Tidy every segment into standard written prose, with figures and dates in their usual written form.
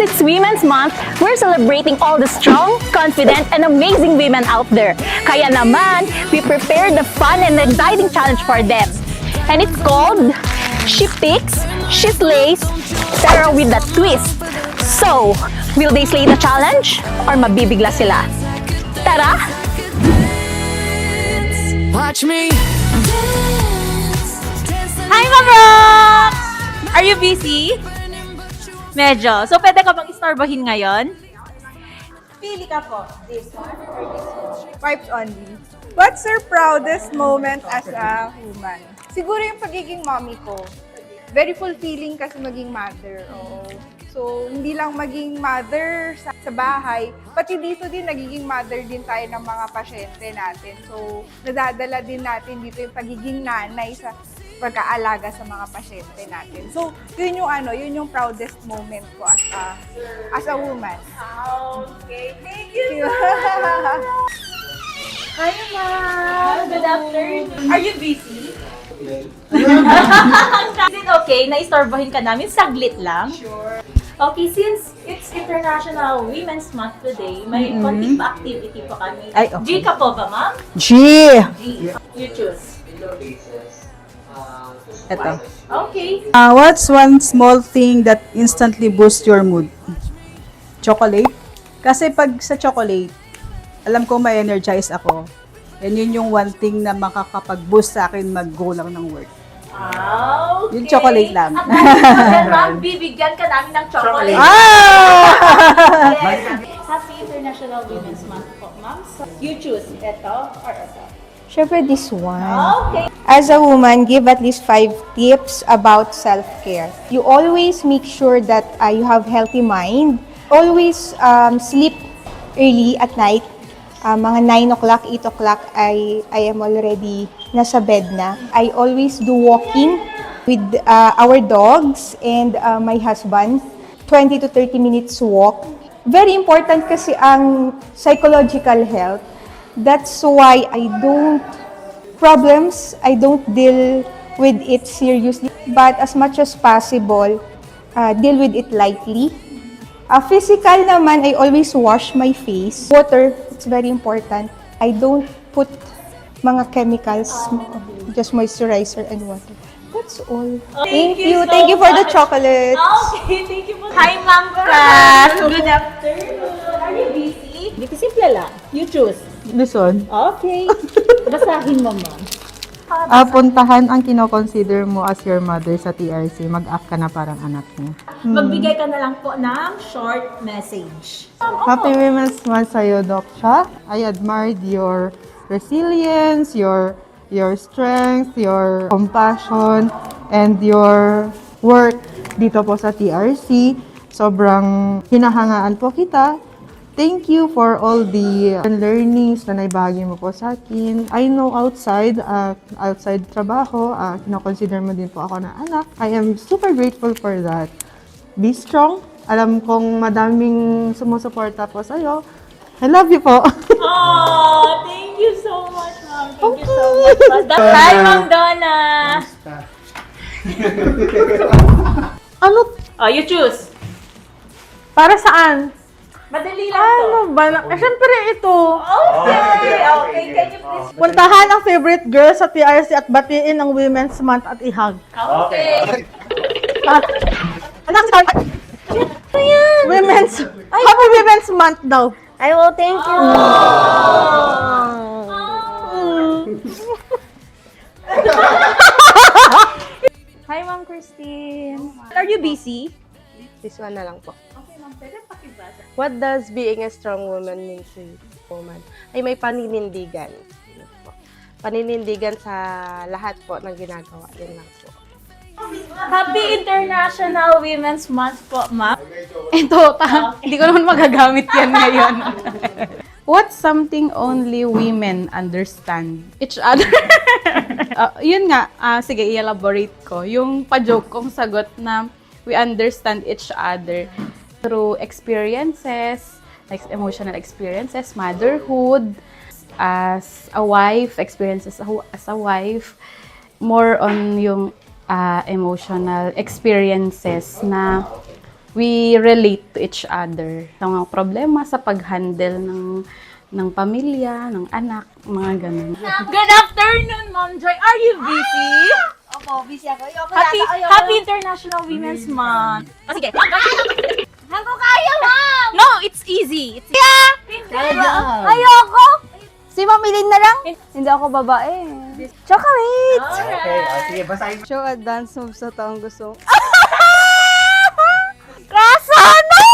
it's Women's Month, we're celebrating all the strong, confident, and amazing women out there. Kaya naman, we prepared a fun and exciting challenge for them. And it's called She Picks, She Slays, pero with a twist. So, will they slay the challenge or mabibigla sila? Tara! Watch me. Hi, Mabrox! Are you busy? Medyo. So, pwede ka bang istorbohin ngayon? Pili ka po. This one or this one? Vibes only. What's your proudest moment as a woman? Siguro yung pagiging mommy ko. Very fulfilling kasi maging mother. Oo. So, hindi lang maging mother sa bahay, pati dito din, nagiging mother din tayo ng mga pasyente natin. So, nadadala din natin dito yung pagiging nanay sa pagkaalaga sa mga pasyente natin. So, yun yung proudest moment ko as a woman. Okay. Thank you so much. Hi, ma'am. Good afternoon. Are you busy? Is it okay na istorbohin ka namin? Saglit lang. Sure. Okay, since it's International Women's Month today, may konting pa-activity po kami. Ay, okay. G ka po ba, ma'am? G! G. You choose. Ito. Okay. What's one small thing that instantly boosts your mood? Chocolate. Kasi pag sa chocolate, alam ko may energize ako. And yun yung one thing na makakapag-boost sa akin mag-go lang ng work. Okay. Yung chocolate lang. At dahil ma'am, bibigyan ka namin ng chocolate. Ah! Yes. Happy International Women's Month po, ma'am. So, you choose ito or ito. Syempre this one. Okay. As a woman, give at least 5 tips about self-care. You always make sure that you have healthy mind. Always sleep early at night. Mga 9 o'clock, 8 o'clock, I am already nasa bed na. I always do walking with our dogs and my husband. 20 to 30 minutes walk. Very important kasi ang psychological health. That's why I don't deal with it seriously. But as much as possible, deal with it lightly. Physical naman, I always wash my face. Water, it's very important. I don't put mga chemicals, just moisturizer and water. That's all. Thank you so Thank you for the much. chocolate. Okay, thank you po. Hi, Ma'am Cass. Good afternoon. Are you busy? Busy, simple lang. You choose. This one. Okay. Basahin mo, ma'am. Puntahan ang kinoconsider mo as your mother sa TRC. Mag-act ka na parang anak niya. Magbigay ka na lang po ng short message. Happy Women's Month sa'yo, Doc Cha. I admired your resilience, your strength, your compassion, and your work dito po sa TRC. Sobrang hinahangaan po kita. Thank you for all the learnings na naibahagi mo po sa akin. I know outside trabaho, kinoconsider mo din po ako na anak. I am super grateful for that. Be strong. Alam kong madaming sumusuporta po sa'yo. I love you po. Oh, thank you so much, ma'am. Thank you so much. Hi, Ma'am Donna. Ano? Oh, you choose. Para saan? Madali lang to. Ano ba? Siyempre ito. Okay, okay. Can you please? Puntahan ang favorite girl sa TRC at batiin ang Women's Month at ihag. Okay. Anak, Happy Women's Month daw. I will thank you. Hi, Ma'am Christine. Are you busy? This one na lang po. Okay, ma'am. Pwede pakibasa. What does being a strong woman mean to you? Woman? Ay may paninindigan. Yun po. Paninindigan sa lahat po ng ginagawa. Yun lang po. Happy International Women's Month po, ma'am. Ito, hindi ko naman magagamit yan ngayon. What's something only women understand each other? Yun nga, sige, i-elaborate ko. Yung pa-joke kong sagot na we understand each other through experiences, like emotional experiences, motherhood, as a wife, experiences as a wife, more on yung emotional experiences na we relate to each other. Sa mga problema sa pag-handle ng pamilya, ng anak, mga ganun. Good afternoon, Ma'am Joy. Are you busy? Opo, busy ako. Happy International Women's Month. O sige. Ako kaya, ma'am! No, it's easy. It's Ayoko! Si mamilin na lang? Hindi ako babae. Chocolate! Show a dance move sa taong gusto. Rasa na!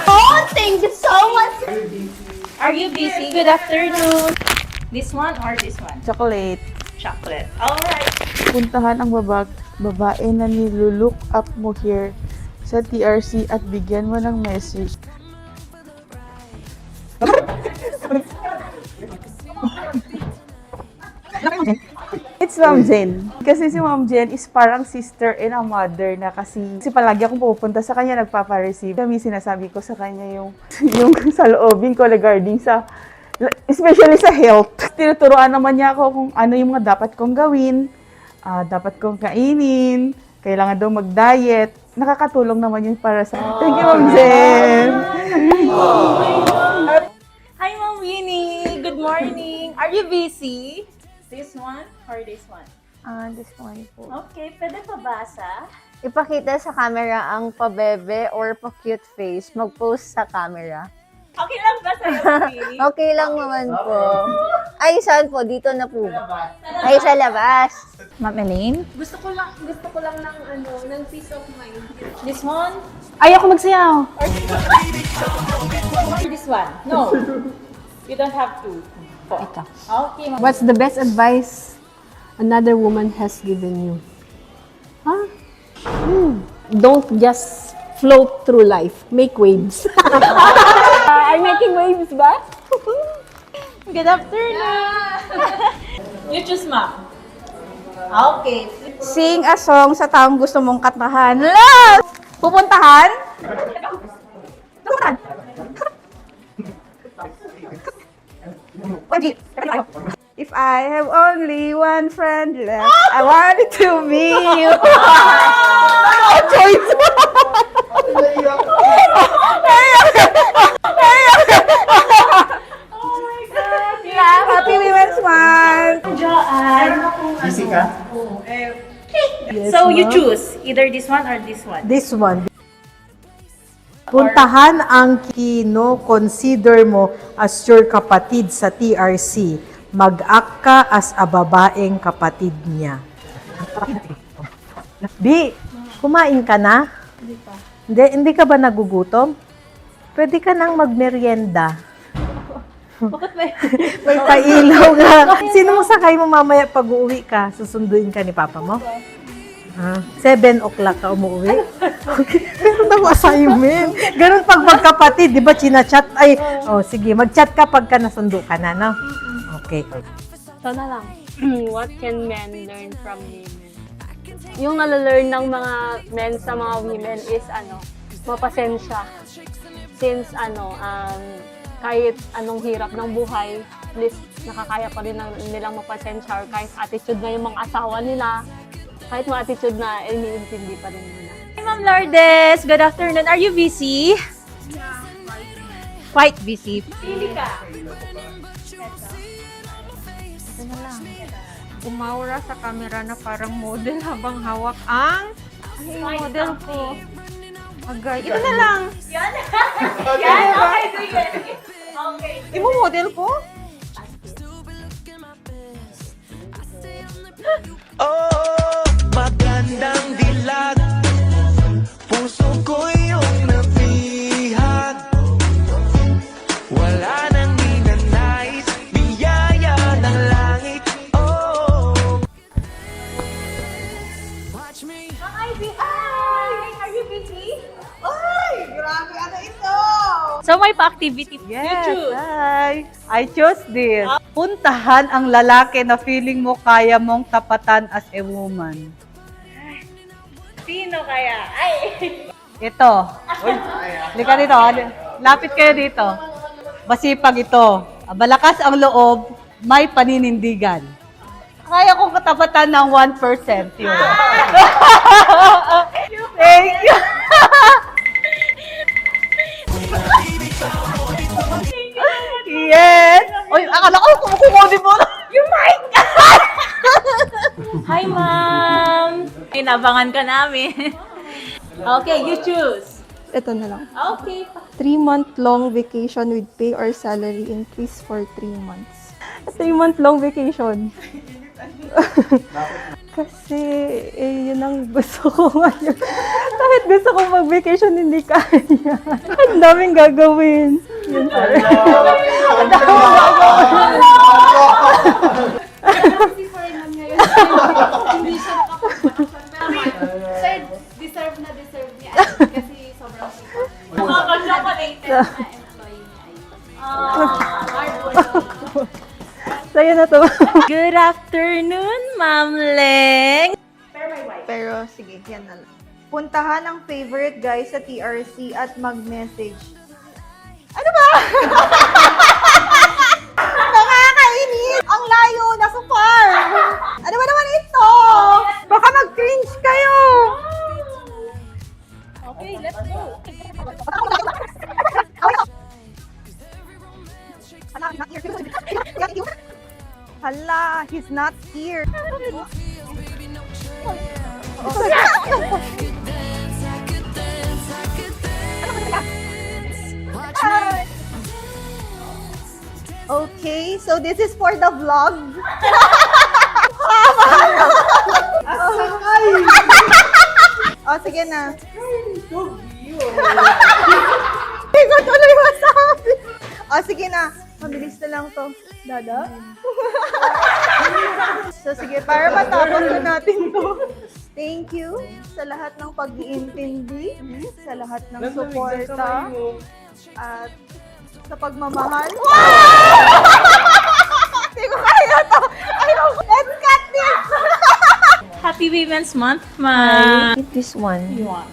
Oh, thank you so much! Are you busy? Good afternoon. This one or this one? Chocolate. Chocolate. Alright. Puntahan ang babae na nilulook up mo here sa TRC at bigyan mo ng message. It's Ma'am Jen. Kasi si Ma'am Jen is parang sister and a mother na kasi palagi akong pupunta sa kanya, nagpapa-receive. Kami sinasabi ko sa kanya yung sa loobin ko regarding sa, especially sa health. Tinuturoan naman niya ako kung ano yung mga dapat kong gawin, dapat kong kainin, kailangan daw mag-diet. Nakakatulong naman yun para sa... Thank you, Ma'am Jen! Hi, Ma'am Winnie. Good morning. Are you busy? This one or this one? This one po. Okay, pwede pabasa? Ipakita sa camera ang pabebe or pa-cute face. Mag-post sa camera. Okay lang ba sa'yo, Winnie? Okay lang naman po. Ay, saan po? Dito na po. Ay, sa labas. Ma'am Elaine? Gusto ko lang ng peace of mind. This one? Ayoko magsayaw. Or this one? No. You don't have to. Ito. Okay, Ma'am. What's the best advice another woman has given you? Huh? Don't just float through life. Make waves. I'm making waves ba? Good afternoon. You choose, Ma'am. Okay. Sing a song sa taong gusto mong katahan. Love! Pupuntahan? If I have only one friend left, I want it to be you. No choice. Happy Women's Month! Busy ka? So you choose either this one or this one. This one. Puntahan ang kino-consider mo as your kapatid sa TRC. Mag-act ka as a babaeng kapatid niya. Bi, kumain ka na? Hindi ka ba nagugutom? Pwede ka nang magmerienda. May pailaw nga. Sino mo sakay mo mamaya pag uuwi ka? Susunduin ka ni Papa mo? 7 o'clock ka umuwi? Okay. Meron ako assignment. Ganun pag magkapatid, di ba, chinachat? Ay, sige, mag-chat ka pagka nasundo ka na, no? Okay. Ito na lang. What can men learn from women? Yung nalalearn ng mga men sa mga women is, mapasensya. Since, kahit anong hirap ng buhay, at least nakakaya pa rin nilang mapasensya or kahit attitude na yung mga asawa nila, kahit mga attitude na iniintindi pa rin nila. Hi, Ma'am Lourdes. Good afternoon. Are you busy? Quite busy. Pili ka. Umaura sa camera na parang model habang hawak ang model ko. Agay. Ito na lang. Yan. Yan. Okay, sige. Okay. Imo model ko? Oh, magandang dilag. Puso ko yung nabihag. Wala nang ninanais. Biyaya ng langit. Oh. Watch me. Are you busy? Ay, grabe, ano ito? So may pa-activity. Yes, You choose. I chose this. Puntahan ang lalaki na feeling mo kaya mong tapatan as a woman. Sino kaya? Ay! Ito. Halika dito. Lapit kayo dito. Masipag ito. Malakas ang loob, may paninindigan. Kaya kong katapatan ng 1% yun. Thank you. Yes! Uy, akala ko kumukunin mo na yung mic! Hi, ma'am! Inabangan ka namin. Okay, you choose. Ito na lang. Okay. 3-month-long vacation with pay or salary increase for 3 months. 3-month-long vacation. Kasi, yun ang gusto ko ngayon. Kahit gusto kong mag-vacation, hindi kaya. Ang daming gagawin. Yun pa rin. Ang daming gagawin. Hindi siya nakapag-vacation. Sir, deserve niya kasi sobrang sipag. Nakaka-chocolated na employee niya. Hard work. Sa'yo na to. Good afternoon, Ma'am Leng. Pero sige, yan na lang. Puntahan ang favorite guy sa TRC at mag-message. Ano ba? Nakakainis! Ang layo! Nasa farm! Ano ba naman ito? Baka mag-cringe kayo! Okay, let's go. Hala, he's not here. Okay, so this is for the vlog. Oh, sige na. Hindi ko tuloy masabi. Oh, sige na. Mabilis na lang to. Dada? So, sige, para matapos na natin to. Thank you sa lahat ng pag-iintindi, sa lahat ng suporta, at sa pagmamahal. Hindi ko kaya to. Let's cut this! Happy Women's Month, ma'am. This one,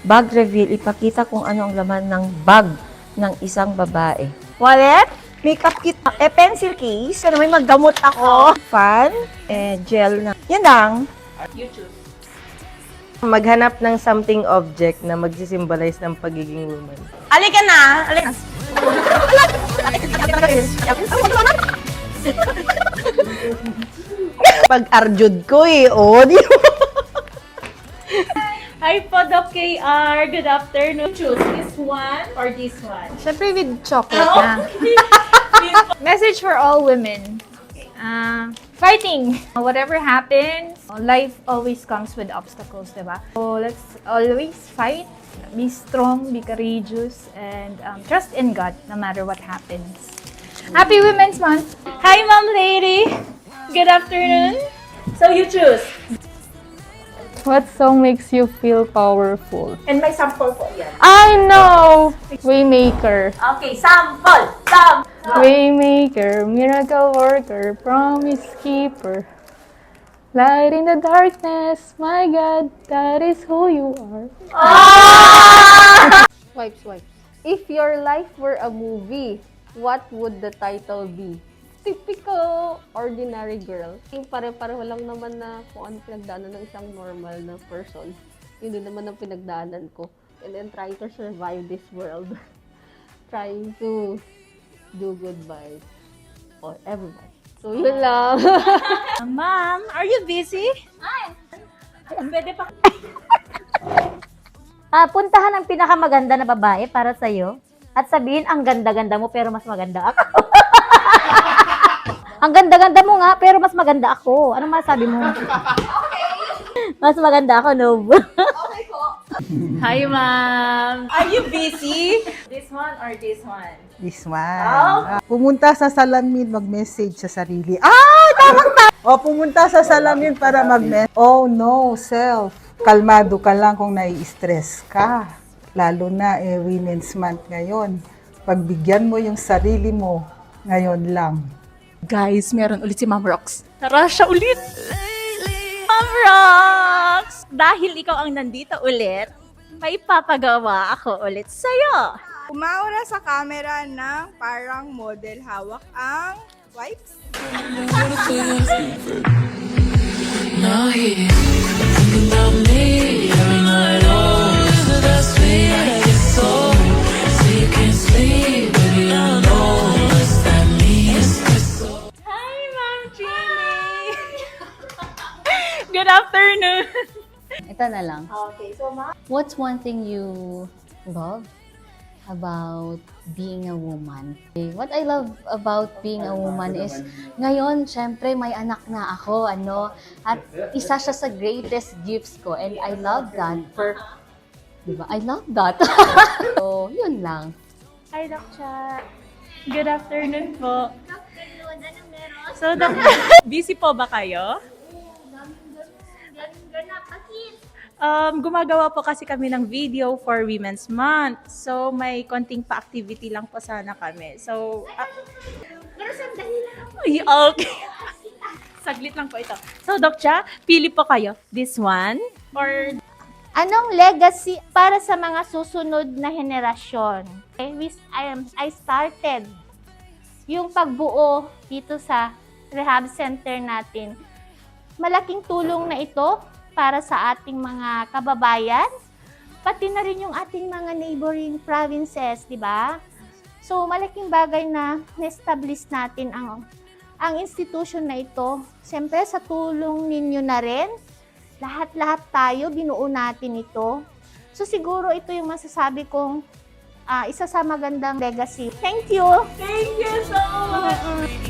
bag reveal, ipakita kung ano ang laman ng bag ng isang babae. Wallet, makeup kit, pencil case, na may maggamot ako. Fan, gel na. Yan lang. You choose. Maghanap ng something object na magsisimbolize ng pagiging woman. Alika na! Alika. Pag-arjud ko di ba? Hi po, Doc KR. Good afternoon. Choose this one or this one? Siyempre with chocolate na. Message for all women. Fighting. Whatever happens, life always comes with obstacles, diba? So let's always fight. Be strong, be courageous, and trust in God no matter what happens. Happy Women's Month! Hi, Ma'am Lady. Good afternoon. So you choose. What song makes you feel powerful? And may sample po yan. I know! Waymaker. Okay, sample! Waymaker, miracle worker, promise keeper. Light in the darkness, my God, that is who you are. Swipe. If your life were a movie, what would the title be? Typical ordinary girl. Yung pare-pareho lang naman na kung ano pinagdaanan ng isang normal na person. Yun din naman ang pinagdaanan ko. And then trying to survive this world. Trying to do good by for everyone. So yun lang. Ma'am, are you busy? Pwede pa. Puntahan ang pinakamaganda na babae para sa'yo at sabihin ang ganda-ganda mo pero mas maganda ako. Ang ganda-ganda mo nga pero mas maganda ako. Anong masabi mo? Mas maganda ako, no? Hi, ma'am. Are you busy? This one or this one? This one. Pumunta sa salamin, mag-message sa sarili. Tamang-tama! O, pumunta sa salamin para mag-message. Oh, no, self. Kalmado ka lang kung nai-stress ka. Lalo na, Women's Month ngayon. Pagbigyan mo yung sarili mo ngayon lang. Guys, meron ulit si Ma'am Rox. Tara siya ulit. Ma'am Rox! Dahil ikaw ang nandito ulit, may papagawa ako ulit sa'yo. Umaura sa camera ng parang model, hawak ang wipes. Now here, thinking about me every night. Oh, is it that sweet? I get so you can't sleep, baby. I know what's that mean. Espresso. Hi, Ma'am Jenny! Good afternoon! Ito na lang. Okay, so ma'am, What's one thing you love about being a woman? What I love about being a woman is, ngayon, syempre, may anak na ako, at isa siya sa greatest gifts ko, and I love that. Diba? I love that. So, yun lang. hi, Doc Cha. Good afternoon po. So, Doc, busy po ba kayo? Gumagawa po kasi kami ng video for Women's Month. So, may konting pa-activity lang po sana kami. So, pero sandali lang. Okay. Saglit lang po ito. So, Doc Cha, pili po kayo. This one? Or Anong legacy para sa mga susunod na henerasyon? I started yung pagbuo dito sa rehab center natin. Malaking tulong na ito para sa ating mga kababayan, pati na rin yung ating mga neighboring provinces, di ba? So, malaking bagay na na-establish natin ang institution na ito. Siyempre, sa tulong ninyo na rin, lahat-lahat tayo, binuo natin ito. So, siguro ito yung masasabi kong isa sa magandang legacy. Thank you! thank you so much!